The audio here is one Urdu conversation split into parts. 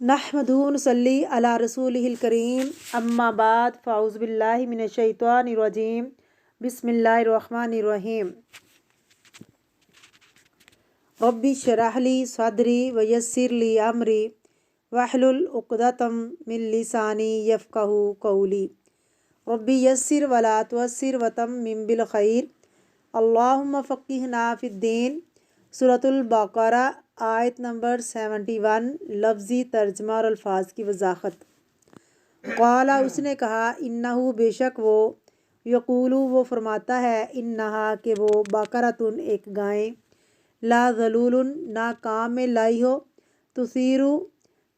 نحمدہ و نصلی علی رسولہ الکریم اما بعد فاعوذ باللہ من الشیطان الرجیم بسم اللہ الرحمن الرحیم رب اشرح لی صدری ویسر لی امری واحلل عقدۃ من لسانی یفقہوا قولی رب یسر ولا تعسر وتمم بالخیر اللہم فقہنا فی الدین۔ سورۃ البقرہ آیت نمبر 71 لفظی ترجمہ اور الفاظ کی وضاحت۔ قال اس نے کہا انہو بے شک وہ، یقولو وہ فرماتا ہے، انہا کہ وہ، بقرۃ ایک گائے، لا ذلول نہ کام میں لائی ہو، تثیرو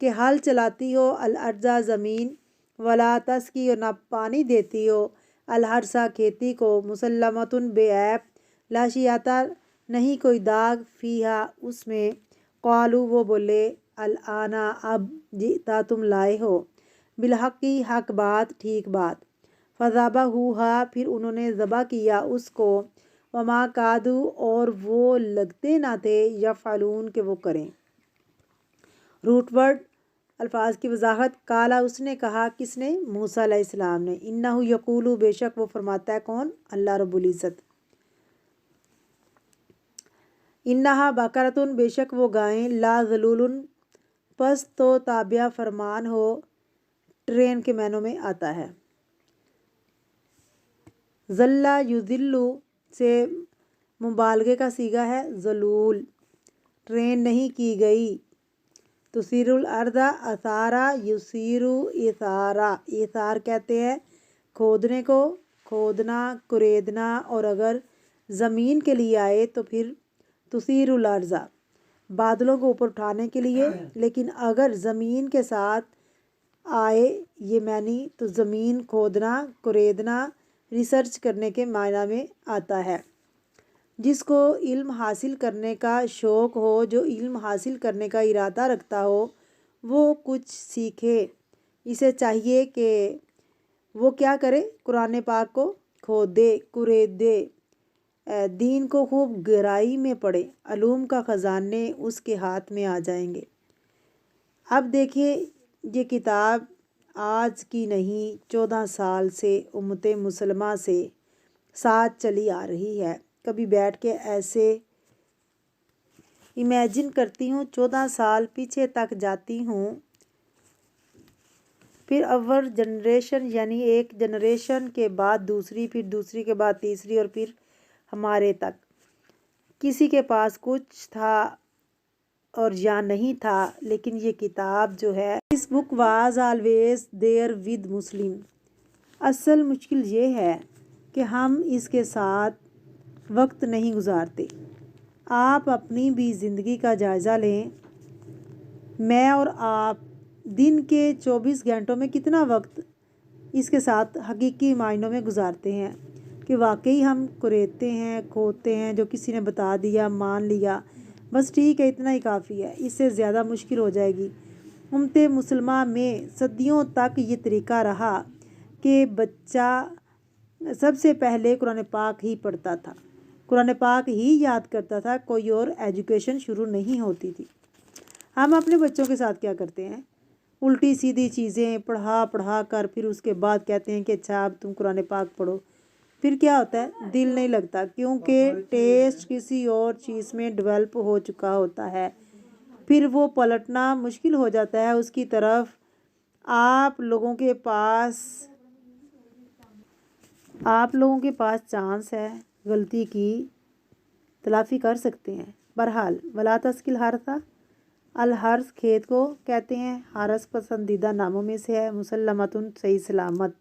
کہ ہل چلاتی ہو، الارض زمین، ولا تسقی اور نہ پانی دیتی ہو، الحرث کھیتی کو، مسلمۃ بے عیب، لا شیاۃ نہیں کوئی داغ، فیہا اس میں، قالو وہ بولے، الآن اب، جئتا تم لائے ہو، بالحقی حق بات، ٹھیک بات، فذبحوہا پھر انہوں نے ذبح کیا اس کو، وما کادو اور وہ لگتے نہ تھے، یفعلون کہ وہ کریں۔ روٹ ورڈ الفاظ کی وضاحت۔ کالا اس نے کہا، کس نے؟ موسیٰ علیہ السلام نے، انہو یقولو بے شک وہ فرماتا ہے، کون؟ اللہ رب العزت۔ انہا بقرۃ بے شک وہ گائیں، لا ذلول پس تو تابع فرمان ہو، ٹرین کے معنوں میں آتا ہے۔ ذلّ یذل سے مبالغے کا صیغہ ہے، ذلول، ٹرین نہیں کی گئی۔ تثیر الارض اثارا یثیر ایثارا، ایثار کہتے ہیں کھودنے کو، کھودنا، کریدنا، اور اگر زمین کے لیے آئے تو پھر تثیر الارض، بادلوں کو اوپر اٹھانے کے لیے، لیکن اگر زمین کے ساتھ آئے یہ معنی تو زمین کھودنا، کریدنا، ریسرچ کرنے کے معنی میں آتا ہے۔ جس کو علم حاصل کرنے کا شوق ہو، جو علم حاصل کرنے کا ارادہ رکھتا ہو، وہ کچھ سیکھے۔ اسے چاہیے کہ وہ کیا کرے؟ قرآن پاک کو کھودے، کریدے، دین کو خوب گہرائی میں پڑھے، علوم کا خزانے اس کے ہاتھ میں آ جائیں گے۔ اب دیکھیے، یہ کتاب آج کی نہیں، 14 سال سے امت مسلمہ سے ساتھ چلی آ رہی ہے۔ کبھی بیٹھ کے ایسے امیجن کرتی ہوں، 14 سال پیچھے تک جاتی ہوں، پھر اول جنریشن یعنی ایک جنریشن کے بعد دوسری، پھر دوسری کے بعد تیسری، اور پھر ہمارے تک۔ کسی کے پاس کچھ تھا اور یا نہیں تھا، لیکن یہ کتاب جو ہے، اس book was always there with Muslim. اصل مشکل یہ ہے کہ ہم اس کے ساتھ وقت نہیں گزارتے۔ آپ اپنی بھی زندگی کا جائزہ لیں، میں اور آپ دن کے 24 گھنٹوں میں کتنا وقت اس کے ساتھ حقیقی معنوں میں گزارتے ہیں کہ واقعی ہم کریدتے ہیں، کھودتے ہیں، جو کسی نے بتا دیا مان لیا، بس ٹھیک ہے اتنا ہی کافی ہے، اس سے زیادہ مشکل ہو جائے گی۔ امت مسلمہ میں صدیوں تک یہ طریقہ رہا کہ بچہ سب سے پہلے قرآن پاک ہی پڑھتا تھا، قرآن پاک ہی یاد کرتا تھا، کوئی اور ایجوکیشن شروع نہیں ہوتی تھی۔ ہم اپنے بچوں کے ساتھ کیا کرتے ہیں؟ الٹی سیدھی چیزیں پڑھا کر پھر اس کے بعد کہتے ہیں کہ اچھا اب تم قرآن پاک پڑھو۔ پھر کیا ہوتا ہے؟ دل نہیں لگتا، کیونکہ ٹیسٹ کسی اور چیز میں ڈیولپ ہو چکا ہوتا ہے، پھر وہ پلٹنا مشکل ہو جاتا ہے اس کی طرف۔ آپ لوگوں کے پاس چانس ہے، غلطی کی تلافی کر سکتے ہیں۔ بہرحال، ولا تسقی الحرث، الحرث کھیت کو کہتے ہیں، حرث پسندیدہ ناموں میں سے ہے، مسلمۃ صحیح سلامت،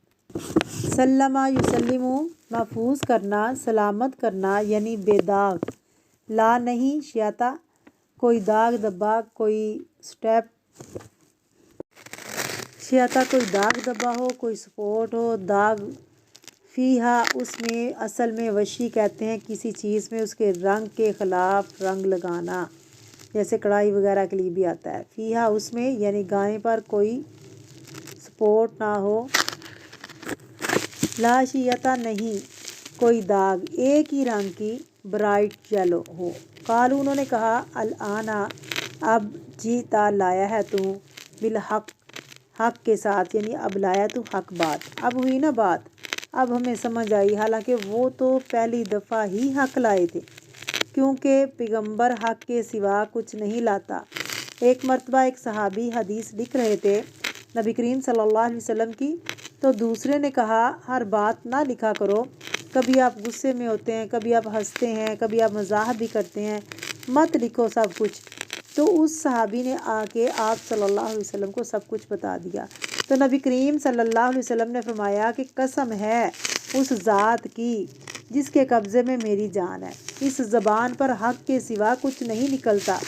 سلمہ یسلم محفوظ کرنا، سلامت کرنا، یعنی بے داغ، لا نہیں، شیاطہ کوئی داغ دبا، کوئی شیاطہ کوئی داغ دبا ہو، کوئی سپورٹ ہو، داغ، فیہا اس میں، اصل میں وشی کہتے ہیں کسی چیز میں اس کے رنگ کے خلاف رنگ لگانا، جیسے کڑھائی وغیرہ کے لیے بھی آتا ہے۔ فیہا اس میں یعنی گائے پر کوئی سپورٹ نہ ہو، لا شیاطہ نہیں کوئی داغ، ایک ہی رنگ کی، برائٹ یلو ہو۔ قالو انہوں نے کہا، الآن اب، جئتا لایا ہے تو، بالحق، حق کے ساتھ، یعنی اب لایا تو حق بات، اب ہوئی نا بات، اب ہمیں سمجھ آئی، حالانکہ وہ تو پہلی دفعہ ہی حق لائے تھے، کیونکہ پیغمبر حق کے سوا کچھ نہیں لاتا۔ ایک مرتبہ ایک صحابی حدیث لکھ رہے تھے نبی کریم صلی اللہ علیہ وسلم کی، تو دوسرے نے کہا ہر بات نہ لکھا کرو، کبھی آپ غصے میں ہوتے ہیں، کبھی آپ ہنستے ہیں، کبھی آپ مزاح بھی کرتے ہیں، مت لکھو سب کچھ۔ تو اس صحابی نے آ کے آپ صلی اللہ علیہ وسلم کو سب کچھ بتا دیا۔ تو نبی کریم صلی اللہ علیہ وسلم نے فرمایا کہ قسم ہے اس ذات کی جس کے قبضے میں میری جان ہے، اس زبان پر حق کے سوا کچھ نہیں نکلتا۔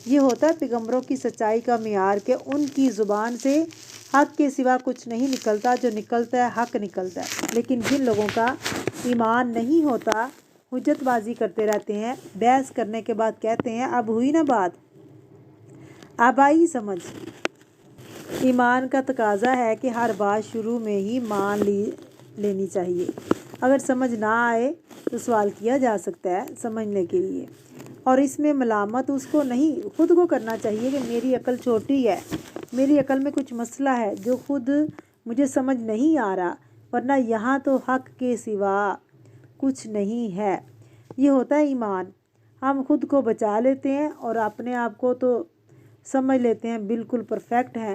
یہ ہوتا ہے پیغمبروں کی سچائی کا معیار کہ ان کی زبان سے حق کے سوا کچھ نہیں نکلتا، جو نکلتا ہے حق نکلتا ہے۔ لیکن جن لوگوں کا ایمان نہیں ہوتا، حجت بازی کرتے رہتے ہیں، بحث کرنے کے بعد کہتے ہیں اب ہوئی نا بات، اب آئی سمجھ۔ ایمان کا تقاضا ہے کہ ہر بات شروع میں ہی مان لینی چاہیے، اگر سمجھ نہ آئے تو سوال کیا جا سکتا ہے سمجھنے کے لیے، اور اس میں ملامت اس کو نہیں، خود کو کرنا چاہیے کہ میری عقل چھوٹی ہے، میری عقل میں کچھ مسئلہ ہے جو خود مجھے سمجھ نہیں آ رہا، ورنہ یہاں تو حق کے سوا کچھ نہیں ہے۔ یہ ہوتا ہے ایمان، ہم خود کو بچا لیتے ہیں اور اپنے آپ کو تو سمجھ لیتے ہیں بالکل پرفیکٹ ہیں،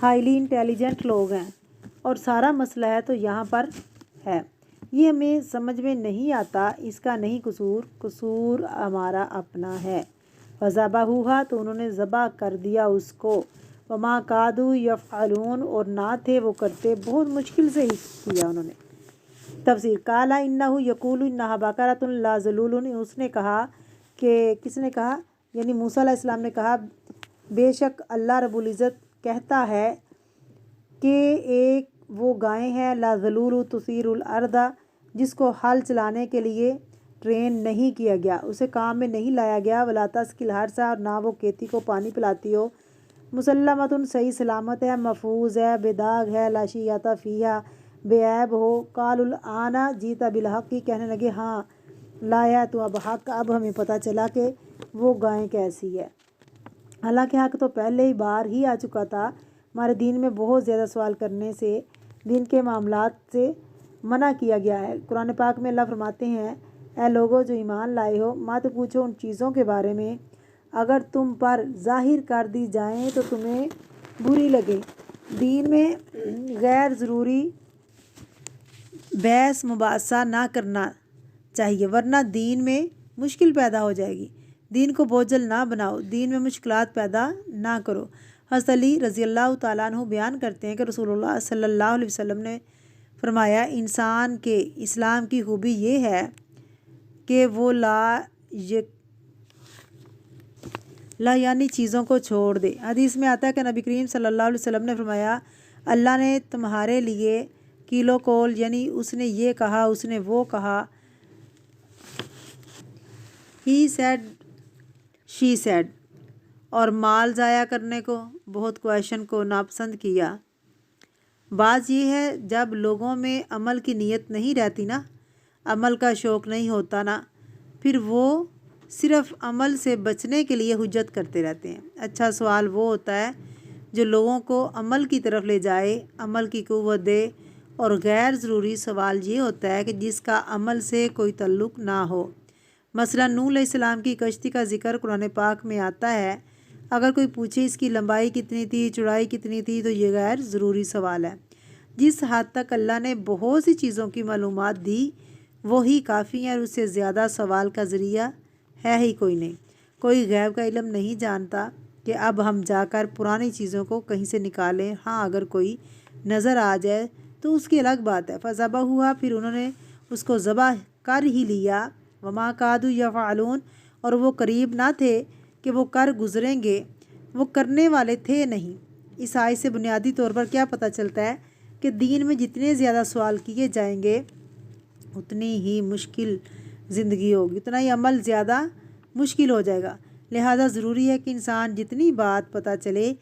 ہائیلی انٹیلیجنٹ لوگ ہیں، اور سارا مسئلہ ہے تو یہاں پر ہے، یہ ہمیں سمجھ میں نہیں آتا، اس کا نہیں قصور، قصور ہمارا اپنا ہے۔ فذبحوها، تو انہوں نے ذبح کر دیا اس کو، وما کادوا یفعلون، اور نہ تھے وہ کرتے، بہت مشکل سے ہی کیا انہوں نے۔ تفسیر، قال انہ یقول انہا بقرۃ لا ذلول، اس نے کہا کہ، کس نے کہا، یعنی موسیٰ علیہ السلام نے کہا بے شک اللہ رب العزت کہتا ہے کہ ایک وہ گائے ہیں لا ذلول تثیر الارض، جس کو ہل چلانے کے لیے ٹرین نہیں کیا گیا، اسے کام میں نہیں لایا گیا، ولا تسقی الحرث، اور نہ وہ کھیتی کو پانی پلاتی ہو، مسلمۃ صحیح سلامت ہے، محفوظ ہے، بے داغ ہے، لا شیۃ فیہا، بے عیب ہو، قالوا الآن جئت بالحق، کہنے لگے ہاں لایا تو اب حق، اب ہمیں پتہ چلا کہ وہ گائے کیسی ہے، حالانکہ حق تو پہلے ہی بار ہی آ چکا تھا۔ ہمارے دین میں بہت زیادہ سوال کرنے سے، دین کے معاملات سے منع کیا گیا ہے۔ قرآن پاک میں اللہ فرماتے ہیں اے لوگو جو ایمان لائے ہو، مت پوچھو ان چیزوں کے بارے میں اگر تم پر ظاہر کر دی جائیں تو تمہیں بری لگے۔ دین میں غیر ضروری بحث مباحثہ نہ کرنا چاہیے، ورنہ دین میں مشکل پیدا ہو جائے گی۔ دین کو بوجھل نہ بناؤ، دین میں مشکلات پیدا نہ کرو۔ حضرت علی رضی اللہ تعالیٰ عنہ بیان کرتے ہیں کہ رسول اللہ صلی اللہ علیہ وسلم نے فرمایا انسان کے اسلام کی خوبی یہ ہے کہ وہ لا یعنی چیزوں کو چھوڑ دے۔ حدیث میں آتا ہے کہ نبی کریم صلی اللہ علیہ وسلم نے فرمایا اللہ نے تمہارے لیے کیلو کول، یعنی اس نے یہ کہا، اس نے وہ کہا، ہی سیڈ شی سیڈ، اور مال ضائع کرنے کو، بہت کویشن کو ناپسند کیا۔ بات یہ ہے جب لوگوں میں عمل کی نیت نہیں رہتی نا، عمل کا شوق نہیں ہوتا نا، پھر وہ صرف عمل سے بچنے کے لیے حجت کرتے رہتے ہیں۔ اچھا سوال وہ ہوتا ہے جو لوگوں کو عمل کی طرف لے جائے، عمل کی قوت دے، اور غیر ضروری سوال یہ ہوتا ہے کہ جس کا عمل سے کوئی تعلق نہ ہو۔ مثلا نوح علیہ السلام کی کشتی کا ذکر قرآن پاک میں آتا ہے، اگر کوئی پوچھے اس کی لمبائی کتنی تھی، چوڑائی کتنی تھی، تو یہ غیر ضروری سوال ہے۔ جس حد تک اللہ نے بہت سی چیزوں کی معلومات دی وہی کافی ہیں، اور اس سے زیادہ سوال کا ذریعہ ہے ہی کوئی نہیں۔ کوئی غیب کا علم نہیں جانتا کہ اب ہم جا کر پرانی چیزوں کو کہیں سے نکالیں، ہاں اگر کوئی نظر آ جائے تو اس کی الگ بات ہے۔ فذبحوها، پھر انہوں نے اس کو ذبح کر ہی لیا، وما کادوا یفعلون، اور وہ قریب نہ تھے کہ وہ کر گزریں گے، وہ کرنے والے تھے نہیں۔ اس آیت سے بنیادی طور پر کیا پتہ چلتا ہے کہ دین میں جتنے زیادہ سوال کیے جائیں گے اتنی ہی مشکل زندگی ہوگی، اتنا ہی عمل زیادہ مشکل ہو جائے گا۔ لہٰذا ضروری ہے کہ انسان جتنی بات پتہ چلے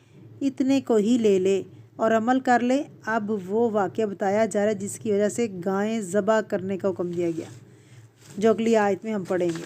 اتنے کو ہی لے لے اور عمل کر لے۔ اب وہ واقعہ بتایا جا رہا ہے جس کی وجہ سے گائیں ذبح کرنے کا حکم دیا گیا، جو اگلی آیت میں ہم پڑھیں گے۔